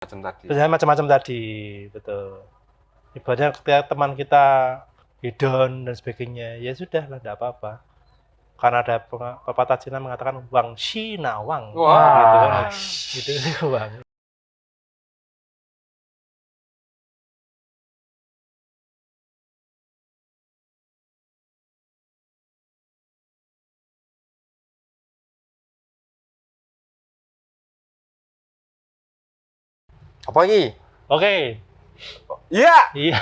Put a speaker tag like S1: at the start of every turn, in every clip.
S1: macam-macam tadi, betul. Ibaratnya ketika teman kita hedon dan sebagainya, ya sudah lah, tidak apa-apa. Karena ada pepatah Cina mengatakan wang shi na wang, gitu kan, gitu bang.
S2: Apa lagi?
S1: Oke.
S3: Iya.
S1: Iya.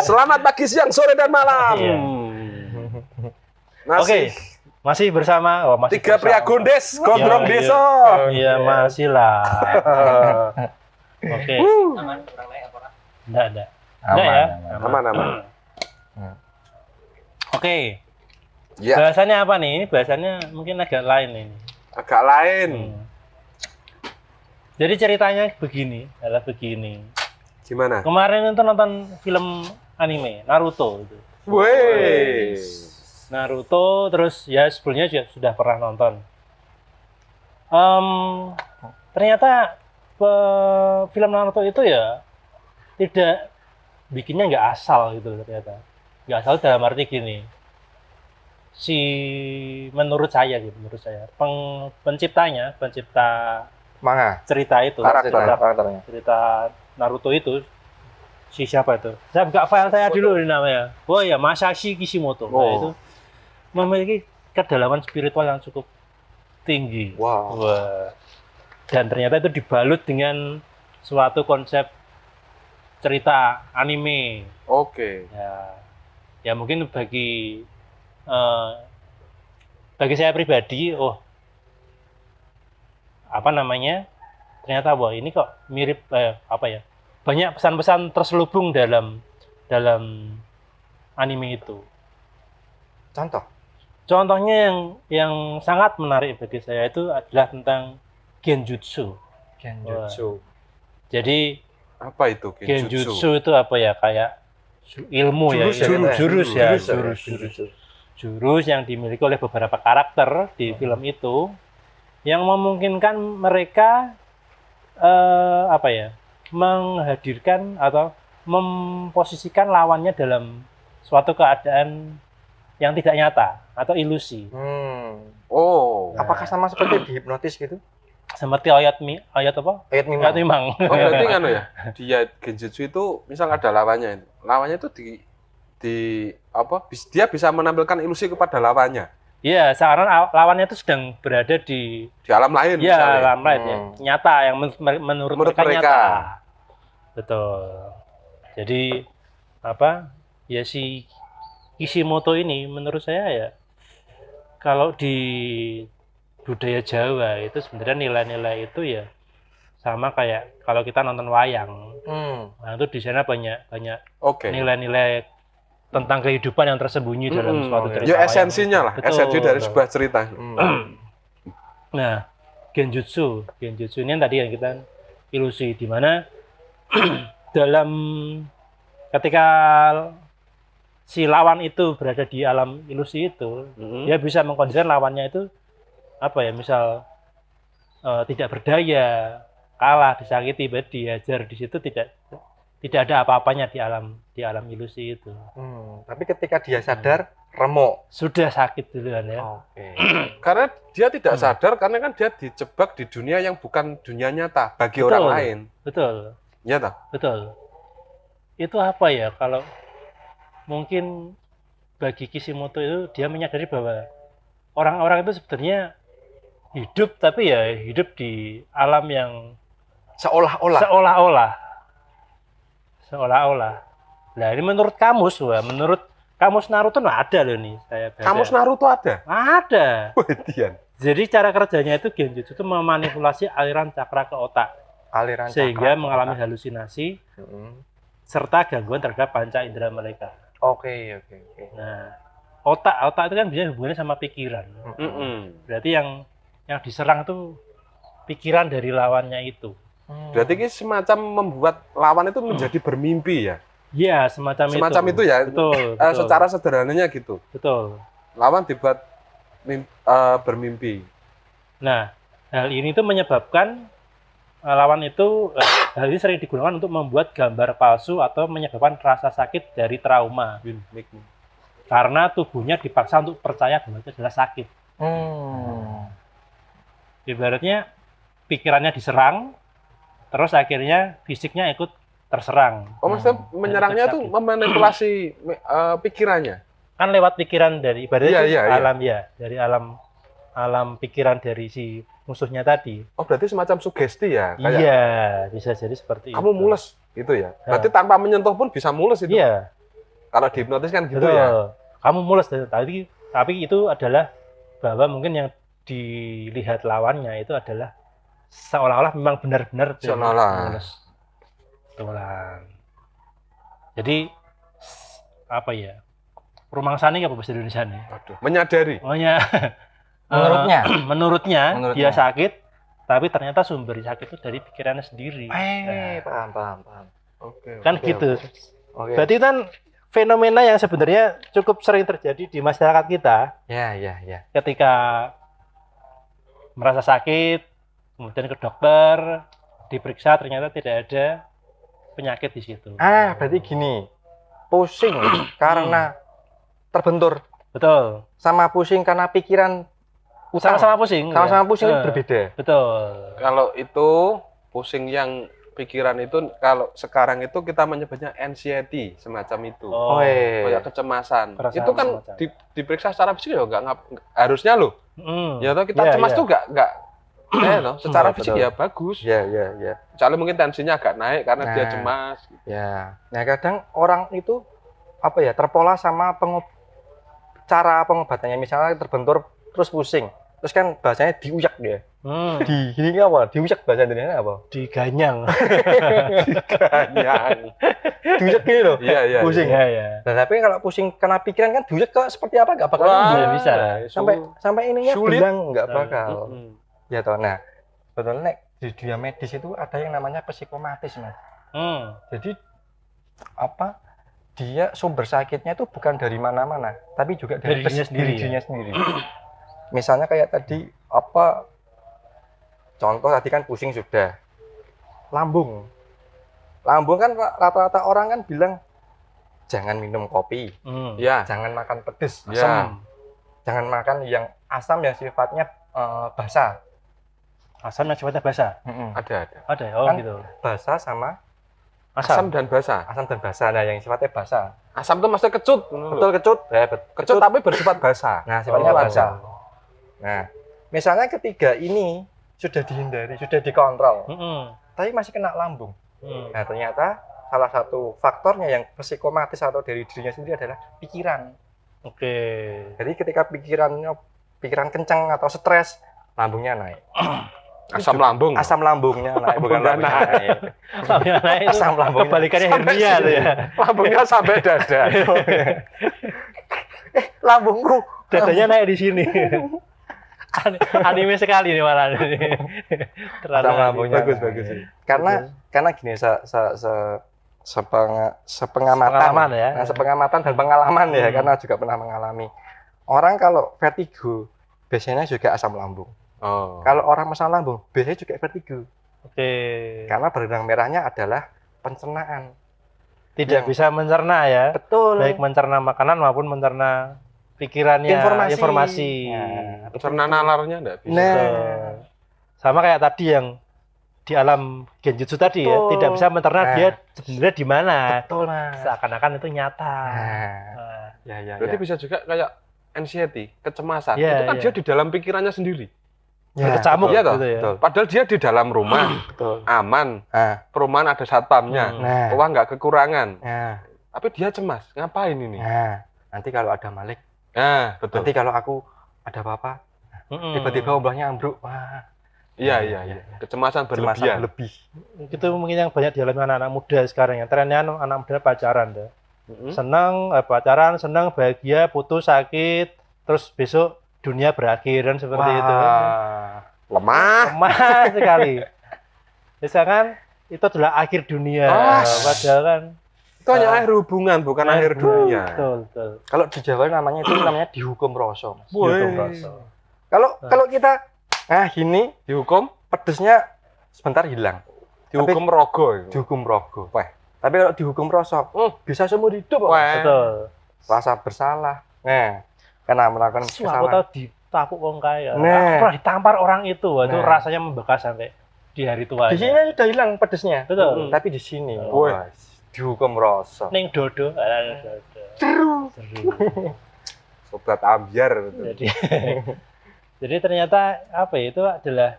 S3: Selamat pagi, siang, sore, dan malam.
S1: Iya.
S3: Oke.
S1: Masih bersama
S3: Tiga pria gondes, gondrong desa.
S1: Iya, masih lah. Oke.
S4: Aman, kurang lain apa?
S1: Enggak
S2: Aman,
S1: ya?
S3: Aman.
S1: Oke.
S3: Ya,
S1: Bahasannya apa nih? Ini bahasannya mungkin agak lain ini.
S3: agak lain.
S1: Jadi ceritanya begini.
S3: Gimana?
S1: Kemarin itu nonton film anime Naruto itu.
S3: Wih.
S1: Naruto, terus ya sebelumnya juga sudah pernah nonton. Ternyata film Naruto itu ya tidak bikinnya nggak asal gitu ternyata. Nggak asal dalam arti gini. Menurut saya pencipta
S2: Manga.
S1: cerita itu,
S2: Karakternya.
S1: cerita Naruto itu si siapa itu? Saya buka file saya dulu ini namanya. Oh ya, Masashi Kishimoto. Nah, itu memiliki kedalaman spiritual yang cukup tinggi.
S3: Wow.
S1: Wah. Dan ternyata itu dibalut dengan suatu konsep cerita anime.
S3: Oke.
S1: Ya mungkin bagi saya pribadi, ternyata wah ini kok mirip banyak pesan-pesan terselubung dalam anime itu. Contohnya yang sangat menarik bagi saya itu adalah tentang Genjutsu. Jadi
S3: Apa itu
S1: Genjutsu itu apa ya, kayak ilmu jurus yang dimiliki oleh beberapa karakter di film itu yang memungkinkan mereka menghadirkan atau memposisikan lawannya dalam suatu keadaan yang tidak nyata atau ilusi.
S2: Apakah sama seperti dihipnotis gitu?
S1: Seperti ayat apa?
S2: Ayat
S1: Mimang.
S3: Oh, berarti kan ya. Dia Genjutsu itu misal ada lawannya. Lawannya itu dia bisa menampilkan ilusi kepada lawannya.
S1: Iya, sekarang lawannya itu sedang berada di
S3: alam lain.
S1: Ya,
S3: misalnya.
S1: alam lain ya. Nyata yang menurut mereka nyata. Betul. Jadi ya si Kishimoto ini menurut saya ya kalau di budaya Jawa itu sebenarnya nilai-nilai itu ya sama kayak kalau kita nonton wayang. Nah, itu di sana banyak nilai-nilai tentang kehidupan yang tersembunyi dalam suatu cerita.
S3: Ya esensinya lah, esensi dari sebuah cerita.
S1: Nah, Genjutsu ini tadi yang kita ilusi, di mana dalam ketika si lawan itu berada di alam ilusi itu, dia bisa mengkondisikan lawannya itu misal tidak berdaya, kalah, disakiti, dihajar di situ tidak ada apa-apanya di alam ilusi itu.
S2: Tapi ketika dia sadar, remuk.
S1: Sudah sakit duluan ya.
S3: Karena dia tidak sadar, karena kan dia dijebak di dunia yang bukan dunia nyata bagi orang lain.
S1: Betul.
S3: Ya toh?
S1: Betul. Itu apa ya, kalau mungkin bagi Kishimoto itu dia menyadari bahwa orang-orang itu sebenarnya hidup, tapi ya hidup di alam yang seolah-olah. Nah, ini menurut kamus Naruto ada loh nih, saya baca.
S3: Kamus Naruto ada?
S1: Ada.
S3: Wedian.
S1: Jadi cara kerjanya itu Genjutsu itu memanipulasi aliran cakra ke otak. Sehingga mengalami halusinasi serta gangguan terhadap panca indera mereka.
S2: Oke.
S1: Nah, otak itu kan biasanya hubungannya sama pikiran. Berarti yang diserang itu pikiran dari lawannya itu.
S3: Berarti ini semacam membuat lawan itu menjadi bermimpi ya?
S1: Iya, semacam
S3: itu ya.
S1: Betul.
S3: Secara sederhananya gitu.
S1: Betul.
S3: Lawan dibuat bermimpi.
S1: Nah, Hal ini tuh menyebabkan lawan itu hal ini sering digunakan untuk membuat gambar palsu atau menyebabkan rasa sakit dari trauma karena tubuhnya dipaksa untuk percaya bahwa itu adalah sakit. Ibaratnya pikirannya diserang, terus akhirnya fisiknya ikut terserang.
S3: Oh, maksudnya menyerangnya tuh memanipulasi pikirannya.
S1: Kan lewat pikiran dari ibaratnya
S3: Iya, iya.
S1: alam ya, dari alam pikiran dari si musuhnya tadi.
S3: Oh, berarti semacam sugesti ya? Kayak
S1: Iya, bisa jadi seperti
S3: kamu
S1: itu.
S3: mules gitu ya? Berarti tanpa menyentuh pun bisa mules itu?
S1: Iya,
S3: Kalau dihipnotis kan gitu
S1: betul.
S3: ya?
S1: Kamu mules tapi itu adalah bahwa mungkin yang dilihat lawannya itu adalah seolah-olah memang benar-benar dia
S3: Seolah-olah.
S1: mules. Betulan. Jadi apa ya? Rumangsane apa bahasa Indonesia nih?
S3: Aduh, menyadari.
S1: Pokoknya
S2: Menurutnya?
S1: menurutnya dia
S2: Menurutnya.
S1: sakit, tapi ternyata sumber sakit itu dari pikirannya sendiri.
S2: Paham.
S3: Oke.
S1: Kan gitu.
S2: Oke.
S1: Berarti kan fenomena yang sebenarnya cukup sering terjadi di masyarakat kita
S2: Ya.
S1: ketika merasa sakit, kemudian ke dokter, diperiksa ternyata tidak ada penyakit di situ.
S2: Berarti gini. Pusing karena terbentur
S1: Betul.
S2: sama pusing karena pikiran utang.
S1: Sama-sama pusing.
S2: Sama-sama
S1: ya.
S2: pusing itu berbeda.
S1: Betul.
S3: Kalau itu pusing yang pikiran itu, kalau sekarang itu kita menyebutnya anxiety, semacam itu.
S1: Oh,
S3: Kayak kecemasan.
S1: Perasaan
S3: Itu kan
S1: semacam.
S3: diperiksa secara fisik ya harusnya loh. Ya toh kita cemas tuh nggak toh, secara fisik
S2: betul.
S3: ya bagus.
S2: Ya.
S3: Misalnya mungkin tensinya agak naik karena dia
S2: Nah.
S3: cemas.
S2: Ya. Nah, kadang orang itu terpola sama cara pengobatannya. Misalnya terbentur terus pusing. Terus kan bahasanya diuyak dia. Ini apa? Diuyak bahasa Indonesia apa?
S1: diganyang.
S3: Ganyang.
S2: Diuyak gini loh.
S3: Iya.
S2: Pusing.
S1: Ya.
S2: Nah, tapi kalau pusing kena pikiran kan diuyak kok seperti apa? Gak bakal
S3: Wah,
S2: nyambung.
S1: bisa.
S2: Sampai ininya
S3: Sulit.
S2: bilang nggak bakal.
S3: Mm-mm.
S2: Ya toh. Nah, sebetulnya di dunia medis itu ada yang namanya psikomatis, Mas. Jadi dia sumber sakitnya itu bukan dari mana-mana, tapi juga dari
S1: Dirinya sendiri,
S2: dirinya sendiri. Misalnya kayak tadi contoh tadi kan pusing sudah. Lambung kan rata-rata orang kan bilang jangan minum kopi,
S3: Ya.
S2: jangan makan pedes,
S3: Ya.
S2: jangan makan yang asam yang sifatnya basah.
S1: Asam yang sifatnya basah.
S3: Ada.
S1: Ada ya? Oh
S2: Kan
S1: gitu.
S2: Basah sama
S3: Asam dan basah.
S2: asam dan basah. Nah, yang sifatnya basah.
S3: Asam itu maksudnya kecut.
S2: Betul kecut.
S3: Kecut tapi bersifat basah.
S2: Nah, sifatnya
S3: Oh.
S2: basah. Nah, misalnya ketiga ini sudah dihindari, sudah dikontrol, tapi masih kena lambung. Nah, ternyata salah satu faktornya yang psikomatis atau dari dirinya sendiri adalah pikiran.
S1: Oke.
S2: Jadi ketika pikiran kencang atau stres, lambungnya naik.
S3: Asam lambung.
S2: Asam lambungnya naik, bukan
S3: Lambungnya
S2: lambungnya naik.
S1: Nah, itu
S2: Asam lambungnya.
S1: kebalikannya
S3: Sampai
S1: hernia tuh ya.
S3: Lambungnya sampai dada.
S2: Lambungku.
S1: Dadanya naik di sini. Anime sekali nih malah ini.
S2: Asam lambungnya
S3: Bagus,
S2: naik.
S3: bagus.
S2: Karena gini, sepengamatan,
S1: Pengalaman ya.
S2: Nah, sepengamatan dan pengalaman ya, karena juga pernah mengalami. Orang kalau vertigo biasanya juga asam lambung.
S3: Oh.
S2: Kalau orang asam lambung biasanya juga vertigo.
S1: Oke.
S2: Karena benang merahnya adalah pencernaan.
S1: Tidak
S2: yang-
S1: bisa mencerna ya.
S2: Betul.
S1: Baik mencerna makanan maupun mencerna pikirannya, informasi.
S2: Nah,
S3: Cerna nalarnya enggak bisa.
S2: Nah.
S1: Betul. Sama kayak tadi yang di alam genjutsu tadi ya,
S2: Betul.
S1: tidak bisa mencerna
S2: Nah.
S1: dia sebenarnya di mana.
S2: betul, Mas.
S1: Seakan-akan itu nyata.
S2: Nah,
S1: Nah,
S2: ya.
S3: Berarti bisa juga kayak anxiety, kecemasan.
S1: Iya,
S3: itu kan
S1: iya.
S3: dia di dalam pikirannya sendiri.
S1: berkecamuk
S3: Iya toh,
S1: gitu ya.
S2: betul.
S3: Padahal dia di dalam rumah,
S2: Betul.
S3: aman,
S2: Nah,
S3: perumahan ada satpamnya,
S2: nah,
S3: uang nggak kekurangan.
S2: nah,
S3: Tapi dia cemas, ngapain ini?
S2: nah. Nanti kalau ada Malik,
S3: Nah, betul.
S2: nanti kalau aku ada apa-apa, tiba-tiba umrohnya ambruk. Wah,
S3: Iya. Kecemasan berlebihan.
S2: lebih.
S1: Itu mungkin yang banyak dialami anak-anak muda sekarang ya. Trennya anak muda pacaran deh. Senang pacaran, senang bahagia, putus sakit, terus besok dunia berakhir dan seperti itu.
S3: Lemah.
S1: Lemah sekali. Misalkan itu adalah akhir dunia. Padahal kan
S3: Itu hanya akhir hubungan, bukan akhir dunia.
S1: Betul.
S2: Kalau di Jawa namanya itu namanya dihukum rasa, Mas.
S3: Woi.
S1: Dihukum rasa.
S2: Kalau kita Nah, gini
S3: Dihukum?
S2: pedesnya sebentar hilang.
S3: Dihukum rogo itu.
S2: Dihukum rogo.
S3: Wah.
S2: Tapi kalau dihukum rosok, bisa seumur hidup. Pak.
S3: Wah.
S1: Betul.
S2: Rasa bersalah. Nah, karena melakukan
S1: Aku
S2: kesalahan.
S1: tahu ditapuk wong kaya.
S2: Nah.
S1: Aku pernah ditampar orang itu. Itu
S2: Nah.
S1: rasanya membekas sampai di hari tua.
S2: Di sini sudah hilang pedesnya.
S1: Betul.
S2: Tapi di sini,
S3: Wah.
S2: dihukum rosok.
S1: Ning dodo.
S2: Seru.
S1: Seru.
S3: Sobat ambiar.
S1: Jadi jadi ternyata apa ya, itu adalah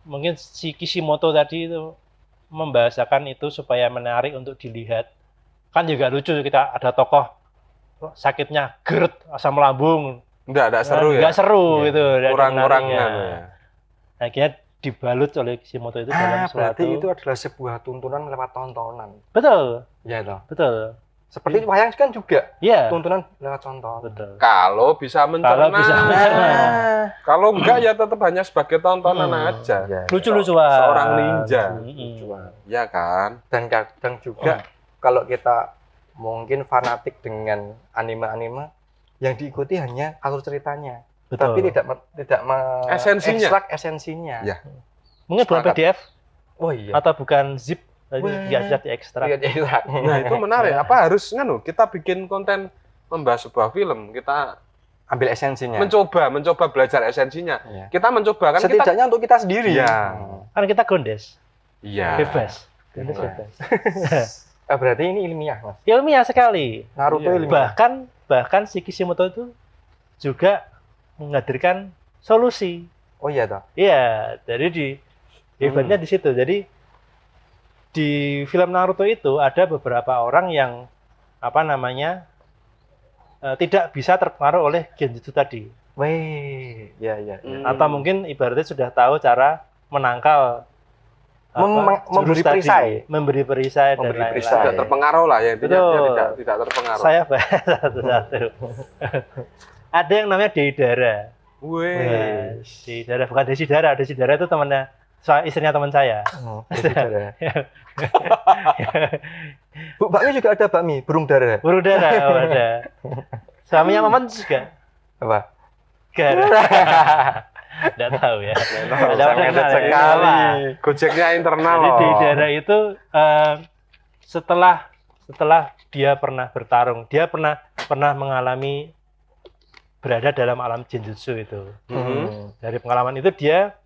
S1: mungkin si Kishimoto tadi itu membahasakan itu supaya menarik untuk dilihat. Kan juga lucu, kita ada tokoh sakitnya GERD, asam lambung.
S3: Enggak seru ya.
S1: Enggak seru
S2: Iya.
S1: gitu. nggak
S3: Kurang-kurang
S1: menarik,
S3: anu ya.
S1: Akhirnya dibalut oleh Kishimoto itu dalam
S2: Berarti
S1: suatu.
S2: itu adalah sebuah tuntunan lewat tontonan.
S1: Betul,
S2: Ya toh.
S1: betul.
S2: Seperti wayang kan juga
S1: Iya.
S2: tuntunan lewat tontonan.
S1: Betul.
S3: Kalau bisa mencerna.
S1: Kalau bisa mencerna.
S3: Kalau enggak ya tetap hanya sebagai tontonan aja.
S2: Ya.
S1: Lucu-lucuan.
S3: Seorang ninja.
S1: Mm-mm.
S3: Ya kan?
S2: Dan kadang juga kalau kita mungkin fanatik dengan anime-anime yang diikuti hanya alur ceritanya,
S1: Betul.
S2: tapi tidak
S3: Esensinya.
S2: mengekstrak esensinya.
S3: Ya.
S1: Mungkin bukan
S3: Sepakat.
S1: PDF
S2: Oh iya.
S1: atau bukan zip, jadi
S2: Wah.
S1: nggak bisa diekstrak.
S2: Tidak diekstrak.
S3: Nah, itu menarik. Apa harus kita bikin konten membahas sebuah film, kita
S2: Ambil esensinya.
S3: mencoba belajar esensinya.
S2: Iya.
S3: Kita mencoba kan
S2: Setidaknya untuk kita sendiri.
S3: Iya.
S1: Kan kita gondes,
S3: Iya.
S1: bebas. Gondes
S2: Iya.
S1: bebas.
S2: Berarti ini ilmiah, Mas.
S1: Ilmiah sekali.
S2: Naruto
S3: Iya.
S2: ilmiah.
S1: Bahkan si Kishimoto itu juga menghadirkan solusi.
S2: Oh iya toh.
S1: Iya, jadi hebatnya di situ. Jadi di film Naruto itu ada beberapa orang yang tidak bisa terpengaruh oleh genjutsu tadi.
S2: Wih, ya.
S1: Atau mungkin ibaratnya sudah tahu cara menangkal
S2: Memberi
S1: jurus tadi.
S2: perisai.
S1: Memberi perisai dan
S2: Memberi
S1: lain-lain.
S2: perisai.
S3: Tidak terpengaruh lah ya, intinya
S1: Betul.
S3: dia tidak terpengaruh.
S1: Saya bahas satu-satu. Ada yang namanya Deidara.
S3: Wih.
S1: Nah, Deidara bukan Desidara. Desidara itu temannya, istrinya teman saya.
S2: Jadi dara. Bu, bakmi juga ada bakmi, burung dara.
S1: Burung dara, ada. Suaminya Maman juga.
S2: Apa?
S1: Gara. Nggak tahu ya. Ada
S2: Sangat
S1: kenal ya.
S2: sekali.
S1: Apa?
S3: Gojeknya internal
S1: Jadi
S3: loh.
S1: Deidara itu setelah dia pernah bertarung, dia pernah mengalami berada dalam alam genjutsu itu. Dari pengalaman itu dia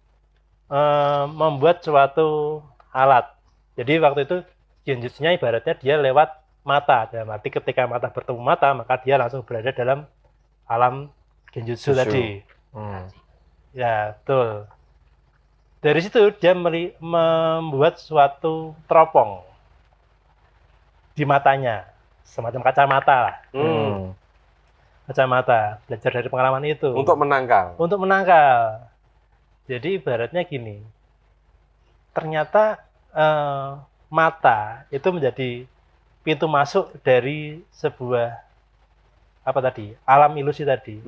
S1: membuat suatu alat. Jadi waktu itu genjutsunya ibaratnya dia lewat mata. Dalam arti ketika mata bertemu mata, maka dia langsung berada dalam alam genjutsu tadi. Ya, betul. Dari situ dia membuat suatu teropong di matanya, semacam kacamata lah. Kacamata, belajar dari pengalaman itu.
S3: Untuk menangkal.
S1: Untuk menangkal. Jadi ibaratnya gini, ternyata mata itu menjadi pintu masuk dari sebuah alam ilusi tadi.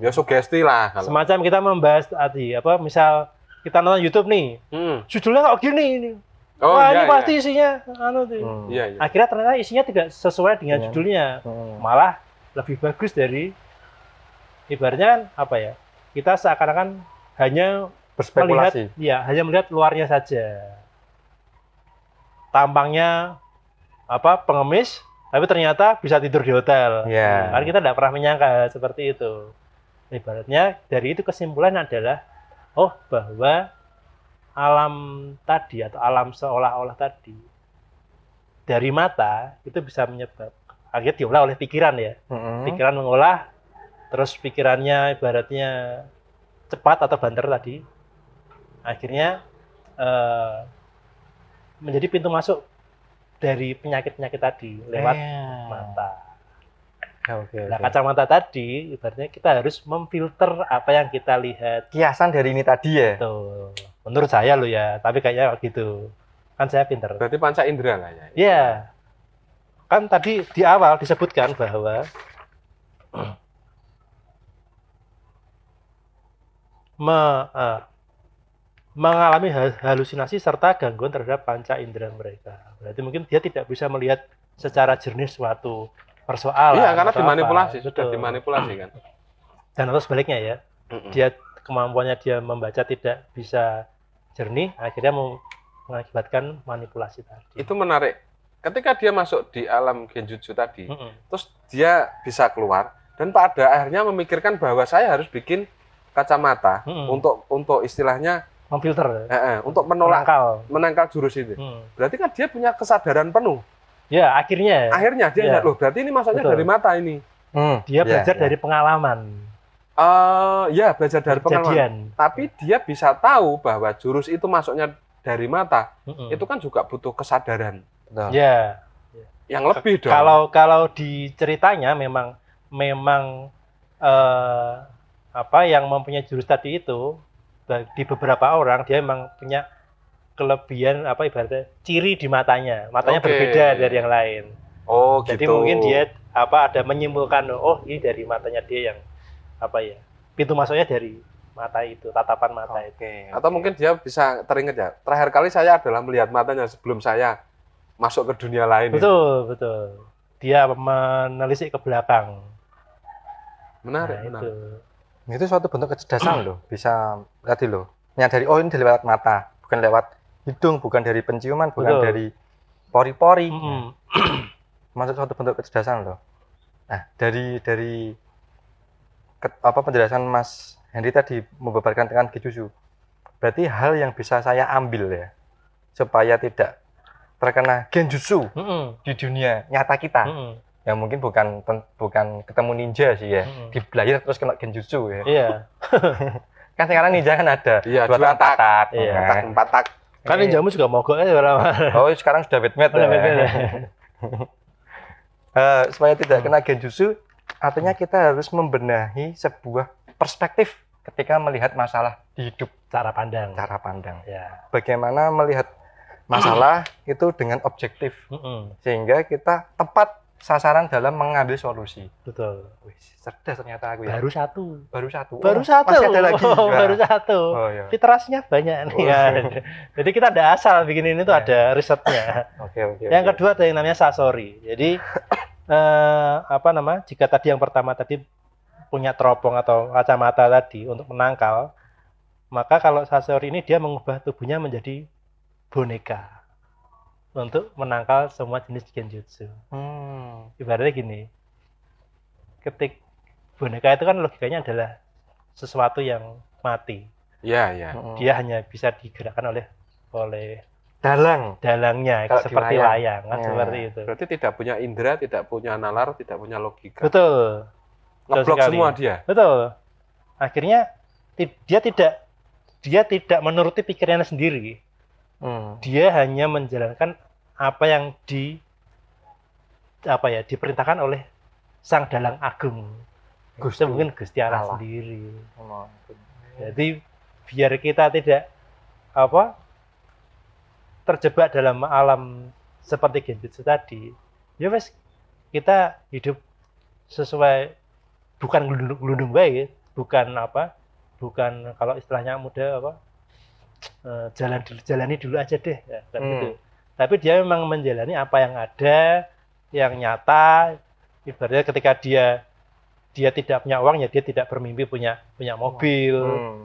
S3: Ya sugesti lah. Kalau.
S1: Semacam kita membahas tadi, misal kita nonton YouTube nih, judulnya kok gini ini.
S3: Oh,
S1: Wah,
S3: iya,
S1: ini pasti
S3: iya.
S1: isinya
S3: Iya.
S1: Akhirnya ternyata isinya tidak sesuai dengan judulnya. Malah lebih bagus dari ibaratnya kan kita seakan-akan hanya
S2: Berspekulasi.
S1: hanya melihat luarnya saja. Tampangnya pengemis, tapi ternyata bisa tidur di hotel.
S2: Iya.
S1: Karena kita tidak pernah menyangka seperti itu. Ibaratnya dari itu kesimpulan adalah bahwa alam tadi atau alam seolah-olah tadi dari mata itu bisa menyebab akhirnya diolah oleh pikiran ya. Pikiran mengolah, terus pikirannya ibaratnya cepat atau banter tadi, akhirnya menjadi pintu masuk dari penyakit-penyakit tadi lewat mata. Nah, kacamata tadi ibaratnya kita harus memfilter apa yang kita lihat.
S2: Kiasan dari ini tadi ya.
S1: Tuh, menurut saya loh ya, tapi kayaknya gitu. Kan saya pinter.
S3: Berarti panca indera lah ya.
S1: Iya. Kan tadi di awal disebutkan bahwa mengalami halusinasi serta gangguan terhadap panca indera mereka. Berarti mungkin dia tidak bisa melihat secara jernih suatu persoalan.
S3: Iya, karena
S1: atau
S3: dimanipulasi,
S1: apa.
S3: sudah
S1: Betul.
S3: dimanipulasi kan.
S1: Dan atau sebaliknya ya, dia kemampuannya dia membaca tidak bisa jernih, akhirnya mengakibatkan manipulasi tadi.
S3: Itu menarik. Ketika dia masuk di alam genjutsu tadi,
S1: Mm-mm.
S3: terus dia bisa keluar dan pada akhirnya memikirkan bahwa saya harus bikin kacamata untuk istilahnya
S1: Memfilter,
S3: untuk menolak menangkal jurus itu. Berarti kan dia punya kesadaran penuh.
S1: Ya, akhirnya
S3: Dia ingat, loh berarti ini masuknya dari mata ini.
S1: Dia belajar dari pengalaman.
S3: Belajar dari pengalaman. Tapi dia bisa tahu bahwa jurus itu masuknya dari mata. Itu kan juga butuh kesadaran.
S1: Ya.
S3: Yang lebih dong.
S1: Kalau di ceritanya memang yang mempunyai jurus tadi itu di beberapa orang dia memang punya kelebihan ibaratnya ciri di matanya berbeda dari yang lain. Jadi
S3: gitu.
S1: mungkin dia ada menyimpulkan ini dari matanya dia yang pintu masuknya dari mata itu, tatapan mata itu.
S3: Atau mungkin dia bisa teringat ya, terakhir kali saya adalah melihat matanya sebelum saya masuk ke dunia lain.
S1: Betul. Dia menelisik ke belakang.
S3: Menarik.
S2: Itu suatu bentuk kecerdasan loh. Bisa tadi loh, menyadari ini dari lewat mata, bukan lewat hidung, bukan dari penciuman, bukan dari pori-pori. Masuk suatu bentuk kecerdasan loh. Nah, dari penjelasan Mas Henry tadi membeberkan tentang genjutsu, berarti hal yang bisa saya ambil ya supaya tidak terkena genjutsu di dunia nyata kita, yang mungkin bukan ketemu ninja sih ya, dibelayar terus kena genjutsu ya.
S1: Iya.
S2: Kan sekarang ninja kan ada dua tatak,
S3: empat tak.
S1: Kan ninjamu juga mogok aja
S2: Oh, sekarang sudah bedmet ya. Supaya tidak kena genjutsu, artinya kita harus membenahi sebuah perspektif ketika melihat masalah di hidup.
S1: Cara pandang.
S2: Ya. Bagaimana melihat masalah itu dengan objektif, sehingga kita tepat sasaran dalam mengambil solusi.
S1: Betul.
S2: Wih, cerdas ternyata aku ya.
S1: Baru satu.
S2: Masih ada lagi.
S1: Baru satu.
S2: Iya.
S1: Literasinya banyak nih. Ya. Jadi kita ada asal bikin ini tuh ada risetnya.
S2: Oke.
S1: Yang kedua ada yang namanya sasori. Jadi jika tadi yang pertama tadi punya teropong atau kacamata tadi untuk menangkal, maka kalau sasori ini dia mengubah tubuhnya menjadi boneka untuk menangkal semua jenis genjutsu. Ibaratnya gini, ketik boneka itu kan logikanya adalah sesuatu yang mati.
S3: Iya.
S1: Dia hanya bisa digerakkan oleh dalangnya, seperti layang kan, seperti itu.
S3: Berarti tidak punya indera, tidak punya nalar, tidak punya logika.
S1: Betul.
S3: Ngeblok semua dia.
S1: Betul. Akhirnya dia tidak menuruti pikirannya sendiri. Dia hanya menjalankan apa yang diperintahkan oleh sang dalang agung. Mungkin Gusti Allah sendiri. Jadi biar kita tidak terjebak dalam alam seperti genjutsu tadi, ya wes kita hidup sesuai, bukan gelundung baik, bukan kalau istilahnya muda jalani dulu aja deh ya, gitu. Tapi dia memang menjalani apa yang ada, yang nyata. Ibaratnya ketika dia tidak punya uang ya dia tidak bermimpi punya mobil,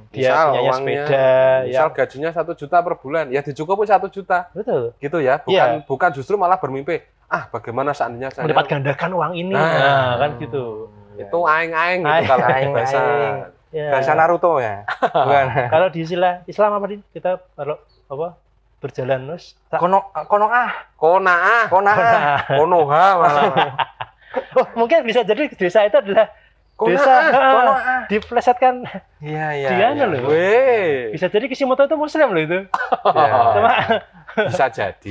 S1: dia punya sepeda.
S3: Misal gajinya 1 juta per bulan, ya dicukupi 1 juta.
S1: Betul.
S3: Gitu ya, bukan justru malah bermimpi, bagaimana seandainya saya
S1: melipat gandakan uang ini, kan gitu.
S3: Itu aing-aing gitu kalau
S2: bahasa Naruto ya. Bukan.
S1: Kalau di istilah Islam apa kita kalau berjalan terus
S2: konoha malah.
S1: Mungkin bisa jadi desa itu adalah desa diplesetkan.
S2: Iya.
S1: Loh. Bisa jadi Kishimoto itu Muslim loh itu. Cuma
S3: bisa jadi.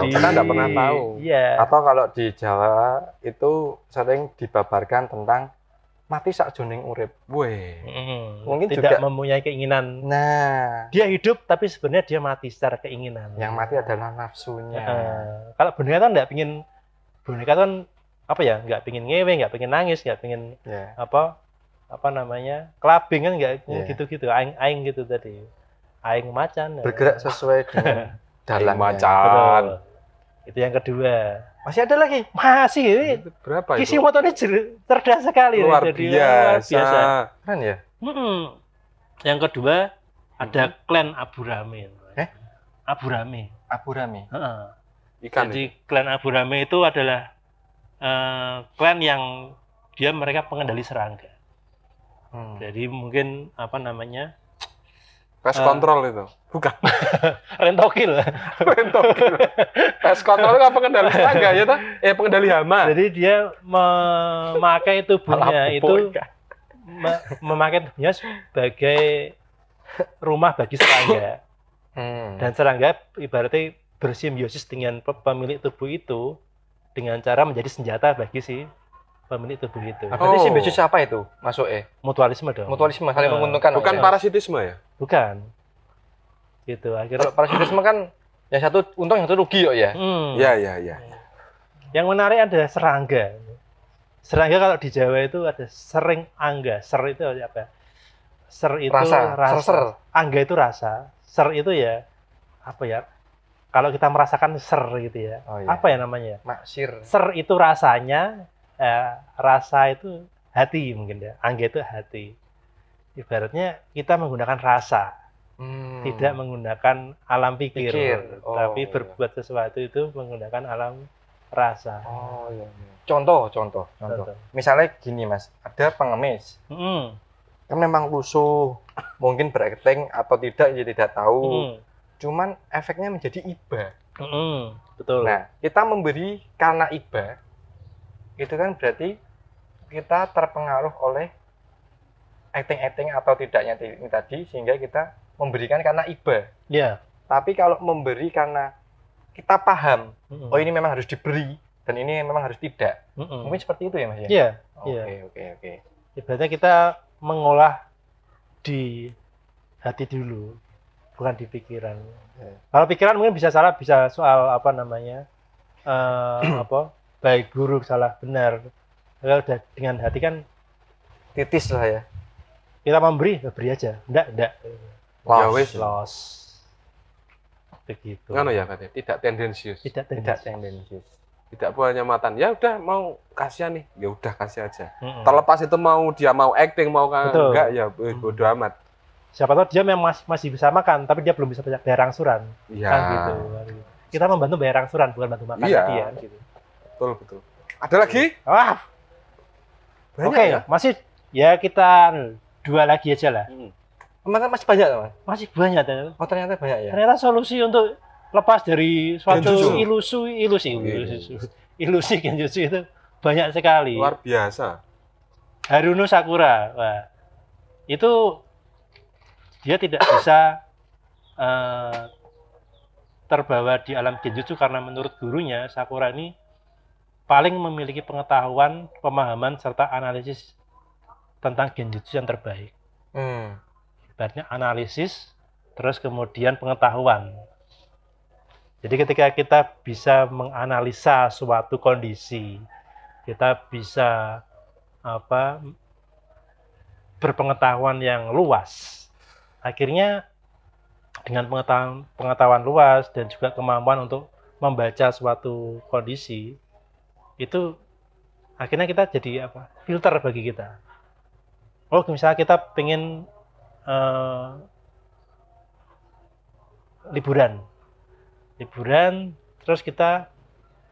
S3: Kita nggak pernah tahu.
S1: Iya.
S2: Atau kalau di Jawa itu sering dibabarkan tentang mati sakjroning urip. Mungkin
S1: tidak
S2: juga
S1: mempunyai keinginan.
S2: Nah,
S1: dia hidup tapi sebenarnya dia mati secara keinginan.
S2: Yang mati adalah nafsunya.
S1: Kalau boneka kan nggak pingin, boneka kan nggak pingin ngewe, nggak pingin nangis, nggak pingin clubbing kan, nggak gitu-gitu, aing gitu tadi, aing macan.
S2: Bergerak sesuai dengan
S3: dalang macan.
S1: Itu yang kedua.
S2: Masih ada lagi?
S1: Masih ini.
S3: Berapa itu?
S1: Kishimoto ini cerdas sekali.
S3: Luar
S1: jadi
S3: biasa.
S2: Keren ya?
S1: Yang kedua ada klan Aburame. Aburame.
S2: Aburame.
S3: Ikan.
S1: Jadi klan Aburame itu adalah klan yang mereka pengendali serangga. Jadi mungkin apa namanya?
S3: Pest control itu. Bukan.
S1: Rentokil.
S3: Rentokil. Pest control itu apa pengendali serangga ya toh? Pengendali hama.
S1: Jadi dia memakai tubuhnya itu memakai tubuhnya sebagai rumah bagi serangga. Dan serangga ibaratnya bersimbiosis dengan pemilik tubuh itu dengan cara menjadi senjata bagi si pemilik tubuh itu.
S2: Berarti simbiosis apa itu? Masuk
S1: Mutualisme dong.
S2: Mutualisme saling menguntungkan.
S3: Bukan parasitisme ya?
S1: Bukan. Gitu akhirnya.
S2: Kalau parasitisme kan yang satu untung yang satu rugi ya.
S3: Iya.
S1: Yang menarik adalah serangga. Serangga kalau di Jawa itu ada sering angga. Ser itu apa? Ser itu rasa.
S2: Ser.
S1: Angga itu rasa. Ser itu ya apa ya? Kalau kita merasakan ser gitu ya. Apa ya namanya?
S2: Maksir.
S1: Ser itu rasanya, rasa itu hati mungkin ya. Angga itu hati. Ibaratnya kita menggunakan rasa. Tidak menggunakan alam pikir. Tapi berbuat sesuatu itu menggunakan alam rasa.
S2: Iya. Contoh. Misalnya gini Mas, ada pengemis. Kan memang lusuh, mungkin berakting atau tidak ya tidak tahu. Cuman efeknya menjadi iba.
S1: Betul.
S2: Nah, kita memberi karena iba, itu kan berarti kita terpengaruh oleh acting atau tidaknya ini tadi, sehingga kita memberikan karena iba.
S1: Iya.
S2: Tapi kalau memberi karena kita paham, oh ini memang harus diberi dan ini memang harus tidak. Mungkin seperti itu ya Mas ya?
S1: Iya.
S2: Oke.
S1: Ibaratnya kita mengolah di hati dulu, bukan di pikiran. Kalau pikiran mungkin bisa salah, bisa soal apa namanya, baik buruk, salah benar. Kalau udah dengan hati kan
S2: Titis lah ya.
S1: kita memberi, beri aja. Enggak. Loss. Begitu.
S3: Ngono ya katanya, tidak tendensius.
S1: Tidak
S2: tendensius.
S3: Tidak penyelamatan. Ya udah mau kasihan nih, ya udah kasih aja. Terlepas itu mau dia mau acting mau enggak ya bodo amat.
S1: Siapa tahu dia memang masih bisa makan, tapi dia belum bisa bayar angsuran.
S3: Iya.
S1: Kan gitu. Kita membantu bayar angsuran, bukan bantu makan dia. Gitu.
S3: Betul. Ada lagi?
S1: Oke, ya? Masih ya kita 2 lagi aja lah.
S2: Masih banyak Mas?
S1: Masih banyak.
S2: Ternyata banyak ya.
S1: Ternyata solusi untuk lepas dari suatu ilusi genjutsu itu banyak sekali.
S3: Luar biasa.
S1: Haruno Sakura, itu dia tidak bisa terbawa di alam genjutsu karena menurut gurunya Sakura ini paling memiliki pengetahuan, pemahaman serta analisis tentang genjutsu yang terbaik. Ibaratnya analisis, terus kemudian pengetahuan. Jadi ketika kita bisa menganalisa suatu kondisi, kita bisa berpengetahuan yang luas. Akhirnya dengan pengetahuan luas dan juga kemampuan untuk membaca suatu kondisi, itu akhirnya kita jadi filter bagi kita. Misalnya kita pengen liburan, terus kita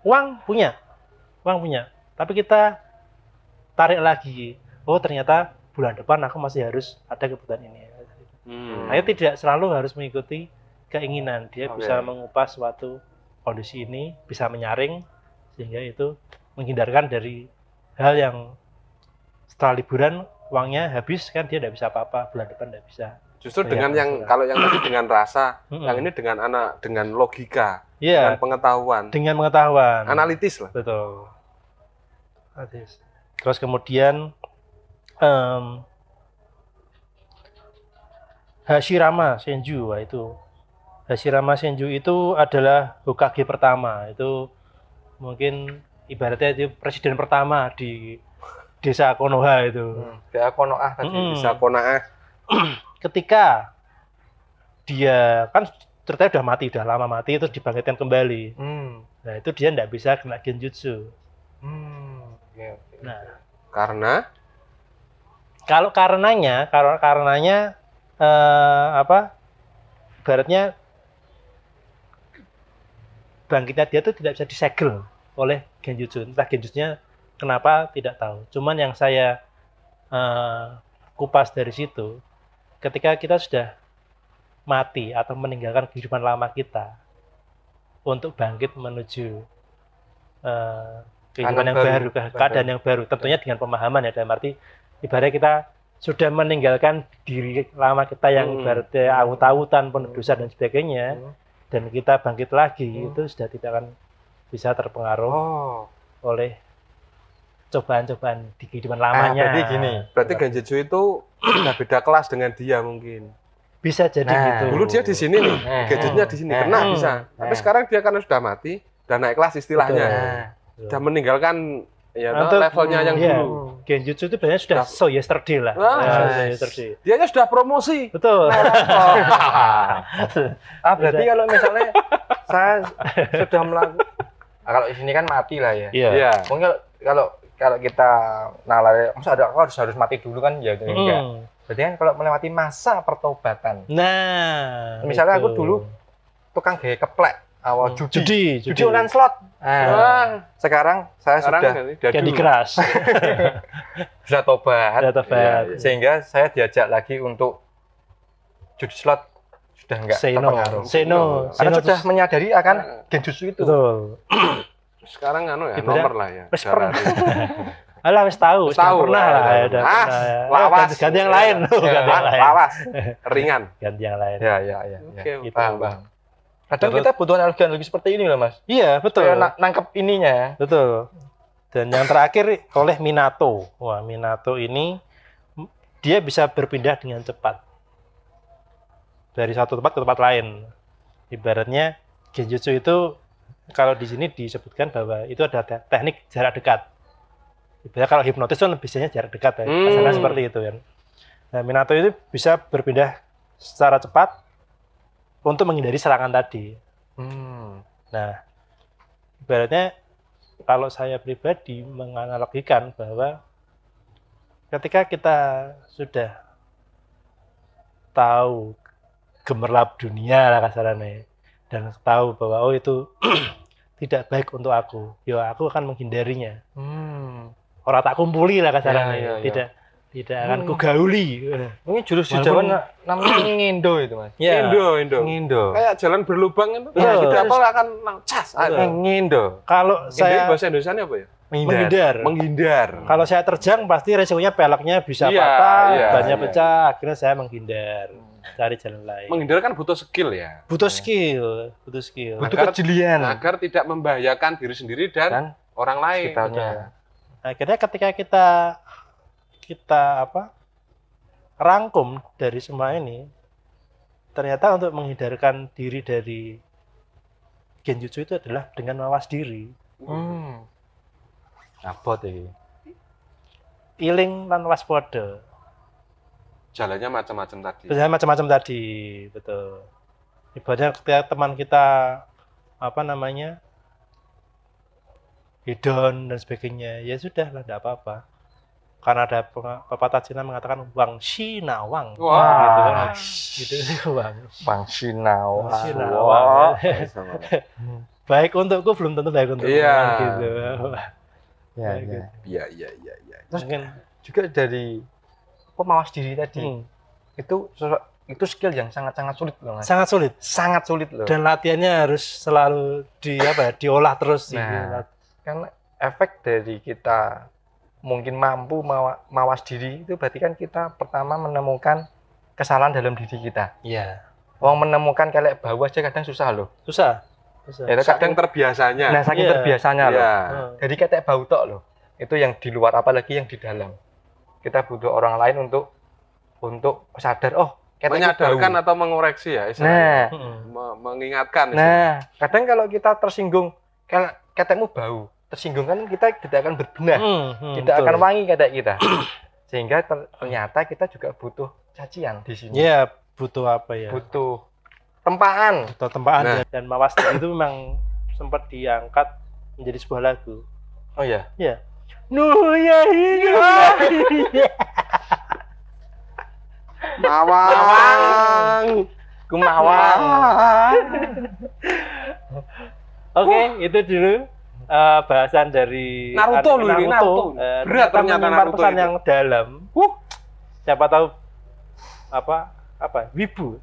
S1: uang punya, tapi kita tarik lagi, ternyata bulan depan aku masih harus ada kebutuhan ini. Nah, tidak selalu harus mengikuti keinginan, dia bisa mengupas suatu kondisi ini, bisa menyaring sehingga itu menghindarkan dari hal yang setelah liburan uangnya habis kan dia tidak bisa apa-apa, bulan depan tidak bisa.
S3: Justru dengan kalau yang tadi dengan rasa, yang ini dengan logika, dengan pengetahuan.
S1: Dengan pengetahuan.
S3: Analitis lah.
S1: Betul. Terus kemudian Hashirama Senju itu adalah Hokage pertama. Itu mungkin ibaratnya itu presiden pertama di desa Konoha itu.
S2: Desa Konoha tadi.
S3: Desa Konoha.
S1: Ketika dia kan ceritanya udah lama mati, terus dibangkitkan kembali. Nah itu dia tidak bisa kena genjutsu.
S3: Nah, karenanya
S1: ibaratnya bangkitnya dia tuh tidak bisa disegel oleh genjutsu. Entah genjutsunya kenapa tidak tahu. Cuman yang saya kupas dari situ, ketika kita sudah mati atau meninggalkan kehidupan lama kita untuk bangkit menuju kehidupan yang baru, keadaan yang baru, tentunya dengan pemahaman ya, dalam arti ibaratnya kita sudah meninggalkan diri lama kita yang ibaratnya awut-awutan, penuh dosa dan sebagainya, dan kita bangkit lagi, itu sudah tidak akan bisa terpengaruh oleh cobaan-cobaan di kehidupan lamanya.
S2: Berarti gini,
S3: berarti genjutsu itu sudah beda kelas dengan dia mungkin.
S1: Bisa jadi gitu.
S3: Dulu dia di sini nih, genjutsunya di sini, kena bisa. Tapi sekarang dia karena sudah mati, udah naik kelas istilahnya. Sudah meninggalkan ya levelnya yang dulu.
S1: Genjutsu itu biasanya sudah so yesterday lah. Yesterday.
S3: Dianya sudah promosi.
S1: Betul.
S2: Berarti kalau misalnya saya sudah melakukan, kalau di sini kan mati lah ya.
S3: Iya.
S2: Mungkin kalau kita nalar, maksudnya harus mati dulu kan ya enggak. Berarti kan kalau melewati masa pertobatan.
S1: Nah,
S2: misalnya aku dulu tukang gaya keplek, judi online slot. Sekarang saya sudah
S1: Candy Crush.
S2: sudah tobat.
S1: Sehingga
S2: saya diajak lagi untuk judi slot sudah enggak terpengaruh. Karena sudah menyadari akan genjutsu itu.
S1: Betul.
S3: Sekarang nomor lah ya.
S1: Alah wis tahu pernah lah ya,
S3: lawas
S1: ganti yang lain.
S3: Lawas ringan
S1: ganti yang lain.
S2: Ya.
S1: Gitu.
S2: Paham. Kadang kita butuh analogi seperti ini loh, Mas.
S1: Iya, betul.
S2: Nangkep ininya.
S1: Betul. Dan yang terakhir oleh Minato. Wah, Minato ini dia bisa berpindah dengan cepat dari satu tempat ke tempat lain. Ibaratnya genjutsu itu kalau di sini disebutkan bahwa itu ada teknik jarak dekat. Ibaratnya kalau hipnotis kan biasanya jarak dekat ya. Asalnya seperti itu kan. Nah, Minato itu bisa berpindah secara cepat untuk menghindari serangan tadi. Nah, ibaratnya kalau saya pribadi menganalogikan bahwa ketika kita sudah tahu gemerlap dunia lah kasarannya, dan tahu bahwa itu tidak baik untuk aku, ya aku akan menghindarinya. Orang tak kumpuli lah kasarannya, tidak akan kugauli.
S2: Mungkin jurus di Jawa namanya ngendo itu, Mas.
S1: Ya.
S3: Ngendo. Kayak jalan berlubang itu. Tidak apa akan cas.
S2: Ngendo.
S1: Kalau saya
S3: bahasa Indonesia apa ya?
S2: Menghindar.
S1: Kalau saya terjang pasti resikonya peleknya bisa patah, bannya pecah. Akhirnya saya menghindar, cari jalan lain.
S3: Menghindar kan butuh skill ya.
S1: Butuh skill.
S2: Butuh kejelian
S3: agar tidak membahayakan diri sendiri dan orang lain.
S1: Akhirnya ketika kita rangkum dari semua ini, ternyata untuk menghindarkan diri dari genjutsu itu adalah dengan mawas diri.
S2: Abot iki.
S1: Iling lan waspada.
S3: Jalannya macam-macam tadi.
S1: Macam-macam tadi, betul. Ibaratnya ketika teman kita hedon dan sebagainya, ya sudah lah, tidak apa-apa. Karena ada pepatah Cina mengatakan wang shi na wang.
S3: Wah,
S1: gitu wang.
S2: Wang shi na
S1: wang. Baik untukku belum tentu baik untukmu. Gitu.
S3: Iya.
S2: Terus juga dari mawas diri tadi, itu skill yang sangat sulit loh, Mas. Sangat sulit loh.
S1: Dan latihannya harus selalu diolah terus.
S2: Karena efek dari kita mungkin mampu mawas diri itu berarti kan kita pertama menemukan kesalahan dalam diri kita.
S1: Iya.
S2: Menemukan kelek bawah aja kadang susah loh. Susah.
S3: Ya, kadang terbiasanya.
S2: Nah, saking terbiasanya loh. Jadi ketek bau tok loh. Itu yang di luar, apalagi yang di dalam. Kita butuh orang lain untuk sadar,
S3: menyadarkan atau mengoreksi ya. Mengingatkan.
S2: Kadang kalau kita tersinggung, ketekmu bau, tersinggung kan kita tidak akan berbenah, tidak akan wangi ketek kita. Sehingga ternyata kita juga butuh cacian di sini.
S1: Iya, butuh apa ya?
S2: Butuh tempaan. Dan
S1: mawas diri itu memang sempat diangkat menjadi sebuah lagu.
S2: Oh iya.
S1: Iya. Nuh ya hidup.
S3: Mawang.
S2: Kumawang.
S1: Oke, itu dulu bahasan dari
S3: Naruto loh ini, Naruto. Berat
S1: kita
S3: ternyata
S1: menyimpan
S3: Naruto
S1: pesan
S3: itu.
S1: yang dalam. Siapa tahu apa wibu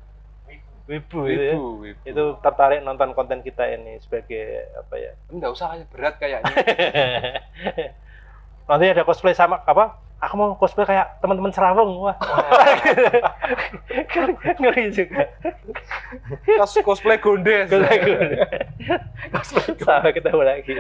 S1: itu ya.
S3: Wibu.
S1: Itu tertarik nonton konten kita ini sebagai apa ya.
S3: Enggak usah kayak berat kayaknya.
S1: Nanti ada cosplay sama apa? Aku mau cosplay kayak teman-teman Serawung. Wah. Ngeri juga.
S3: Cosplay Gondes.
S1: Sampai ketemu lagi.